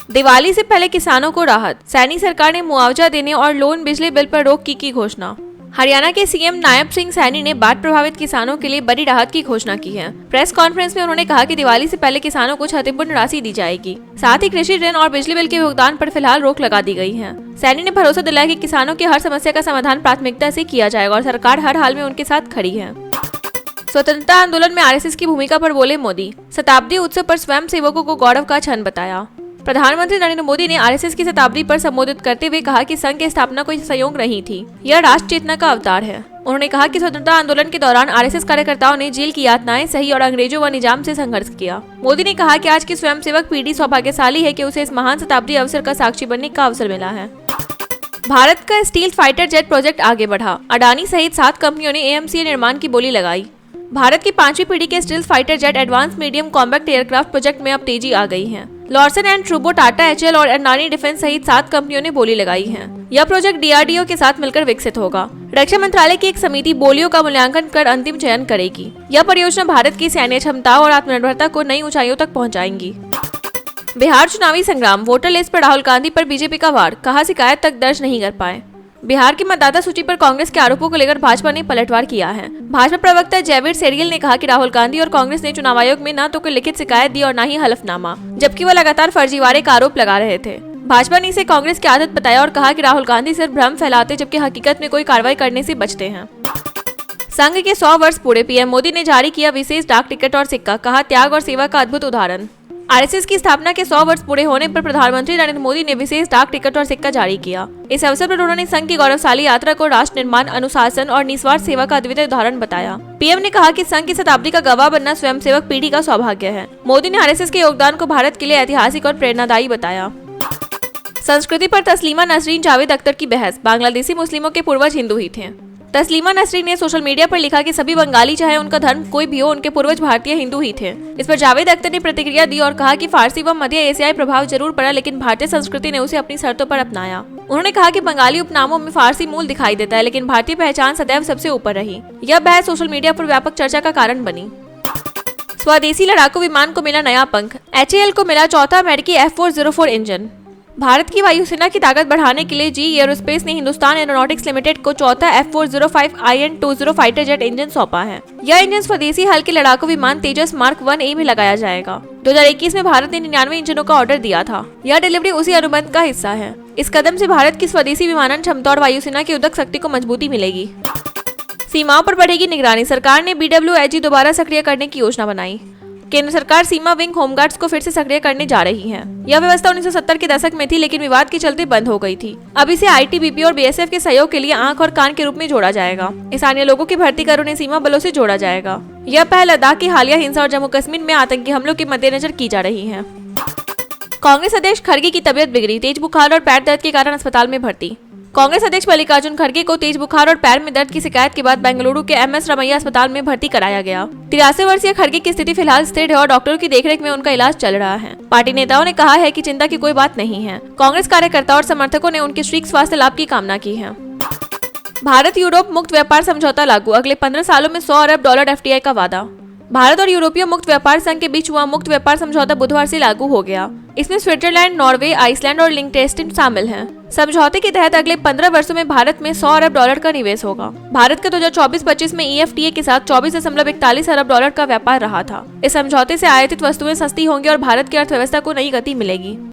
दिवाली से पहले किसानों को राहत, सैनी सरकार ने मुआवजा देने और लोन बिजली बिल पर रोक की घोषणा। हरियाणा के सीएम नायब सिंह सैनी ने बाढ़ प्रभावित किसानों के लिए बड़ी राहत की घोषणा की है। प्रेस कॉन्फ्रेंस में उन्होंने कहा कि दिवाली से पहले किसानों को क्षतिपूर्ण राशि दी जाएगी। साथ ही कृषि ऋण और बिजली बिल के भुगतान पर फिलहाल रोक लगा दी गई है। सैनी ने भरोसा दिलाया कि किसानों की हर समस्या का समाधान प्राथमिकता से किया जाएगा और सरकार हर हाल में उनके साथ खड़ी है। स्वतंत्रता आंदोलन में आरएसएस की भूमिका पर बोले मोदी, शताब्दी उत्सव पर स्वयं सेवकों को गौरव का क्षण बताया। प्रधानमंत्री नरेंद्र मोदी ने आरएसएस की शताब्दी पर संबोधित करते हुए कहा कि संघ की स्थापना कोई संयोग नहीं थी, यह राष्ट्र चेतना का अवतार है। उन्होंने कहा कि स्वतंत्रता आंदोलन के दौरान आरएसएस कार्यकर्ताओं ने जेल की यातनाएं सही और अंग्रेजों व निजाम से संघर्ष किया। मोदी ने कहा कि आज की स्वयंसेवक पीढ़ी सौभाग्यशाली है कि उसे इस महान शताब्दी अवसर का साक्षी बनने का अवसर मिला है। भारत का स्टील फाइटर जेट प्रोजेक्ट आगे बढ़ा, अडानी सहित 7 कंपनियों ने एएमसीए निर्माण की बोली लगाई। भारत की 5वीं पीढ़ी के steel fighter jet advance medium combat aircraft project में अब तेजी आ गई है। लॉर्सन एंड ट्रूबो, टाटा एचएल और अडानी डिफेंस सहित 7 कंपनियों ने बोली लगाई है। यह प्रोजेक्ट डीआरडीओ के साथ मिलकर विकसित होगा। रक्षा मंत्रालय की एक समिति बोलियों का मूल्यांकन कर अंतिम चयन करेगी। यह परियोजना भारत की सैन्य क्षमता और आत्मनिर्भरता को नई ऊंचाइयों तक पहुंचाएंगी। बिहार चुनावी संग्राम, वोटर लिस्ट पर राहुल गांधी पर बीजेपी का वार, कहा शिकायत तक दर्ज नहीं कर पाए। बिहार की मतदाता सूची पर कांग्रेस के आरोपों को लेकर भाजपा ने पलटवार किया है। भाजपा प्रवक्ता जयवीर सेरियल ने कहा कि राहुल गांधी और कांग्रेस ने चुनाव आयोग में न तो कोई लिखित शिकायत दी और न ही हलफनामा, जबकि वह लगातार फर्जीवाड़े का आरोप लगा रहे थे। भाजपा ने इसे कांग्रेस की आदत बताया और कहा कि राहुल गांधी सिर्फ भ्रम फैलाते जबकि हकीकत में कोई कार्रवाई करने से बचते हैं। संघ के 100 वर्ष पूरे, पीएम मोदी ने जारी किया विशेष डाक टिकट और सिक्का, कहा त्याग और सेवा का अद्भुत उदाहरण। आरएसएस की स्थापना के 100 वर्ष पूरे होने पर प्रधानमंत्री नरेंद्र मोदी ने विशेष डाक टिकट और सिक्का जारी किया। इस अवसर पर उन्होंने संघ की गौरवशाली यात्रा को राष्ट्र निर्माण, अनुशासन और निस्वार्थ सेवा का अद्वितीय उदाहरण बताया। पीएम ने कहा कि संघ की शताब्दी का गवाह बनना स्वयंसेवक पीढ़ी का सौभाग्य है। मोदी ने आरएसएस के योगदान को भारत के लिए ऐतिहासिक और प्रेरणादायी बताया। संस्कृति पर तस्लीमा नसरीन जावेद अख्तर की बहस, बांग्लादेशी मुस्लिमों के पूर्वज हिंदू ही थे। तस्लीमा नसरीन ने सोशल मीडिया पर लिखा कि सभी बंगाली चाहे उनका धर्म कोई भी हो, उनके पूर्वज भारतीय हिंदू ही थे। इस पर जावेद अख्तर ने प्रतिक्रिया दी और कहा कि फारसी व मध्य एशियाई प्रभाव जरूर पड़ा, लेकिन भारतीय संस्कृति ने उसे अपनी शर्तों पर अपनाया। उन्होंने कहा कि बंगाली उपनामों में फारसी मूल दिखाई देता है, लेकिन भारतीय पहचान सदैव सबसे ऊपर रही। यह बहस सोशल मीडिया पर व्यापक चर्चा का कारण बनी। स्वदेशी लड़ाकू विमान को मिला नया पंख, एचएएल को मिला चौथा अमेरिकी F404 इंजन। भारत की वायुसेना की ताकत बढ़ाने के लिए जी एरोस्पेस ने हिंदुस्तान एरोनॉटिक्स लिमिटेड को चौथा F405 IN-20 fighter jet engine सौंपा है। यह इंजन स्वदेशी हल्के लड़ाकू विमान तेजस मार्क 1A में लगाया जाएगा। 2021 में भारत ने 99 इंजनों का ऑर्डर दिया था। यह डिलीवरी उसी अनुबंध का हिस्सा है। इस कदम से भारत की स्वदेशी विमानन क्षमता और वायुसेना की युद्धक शक्ति को मजबूती मिलेगी। सीमाओं पर बढ़ेगी निगरानी, सरकार ने BWAG दोबारा सक्रिय करने की योजना बनाई। केंद्र सरकार सीमा विंग होमगार्ड्स को फिर से सक्रिय करने जा रही है। यह व्यवस्था 1970 के दशक में थी, लेकिन विवाद के चलते बंद हो गई थी। अब इसे ITBP और BSF के सहयोग के लिए आंख और कान के रूप में जोड़ा जाएगा। स्थानीय लोगों की भर्ती कर उन्हें सीमा बलों से जोड़ा जाएगा। यह पहल लद्दाख की हालिया हिंसा और जम्मू कश्मीर में आतंकी हमलों के मद्देनजर की जा रही है। कांग्रेस अध्यक्ष खड़गे की तबीयत बिगड़ी, तेज बुखार और पैर दर्द के कारण अस्पताल में भर्ती। कांग्रेस अध्यक्ष मल्लिकार्जुन खड़गे को तेज बुखार और पैर में दर्द की शिकायत के बाद बेंगलुरु के MS रमैया अस्पताल में भर्ती कराया गया। 83 वर्षीय खड़गे की स्थिति फिलहाल स्थिर है और डॉक्टरों की देखरेख में उनका इलाज चल रहा है। पार्टी नेताओं ने कहा है कि चिंता की कोई बात नहीं है। कांग्रेस कार्यकर्ताओं और समर्थकों ने उनके शीघ्र स्वास्थ्य लाभ की कामना की है। भारत यूरोप मुक्त व्यापार समझौता लागू, अगले 15 सालों में $100 अरब FDI का वादा। भारत और यूरोपीय मुक्त व्यापार संघ के बीच हुआ मुक्त व्यापार समझौता बुधवार से लागू हो गया। इसमें स्विट्जरलैंड, नॉर्वे, आइसलैंड और लिंक्टेनस्टाइन शामिल हैं। समझौते के तहत अगले 15 वर्षों में भारत में $100 अरब का निवेश होगा। भारत का 2024-25 में EFTA के साथ 24.41 अरब का व्यापार रहा था। इस समझौते से आयातित वस्तुएं सस्ती होंगी और भारत की अर्थव्यवस्था को नई गति मिलेगी।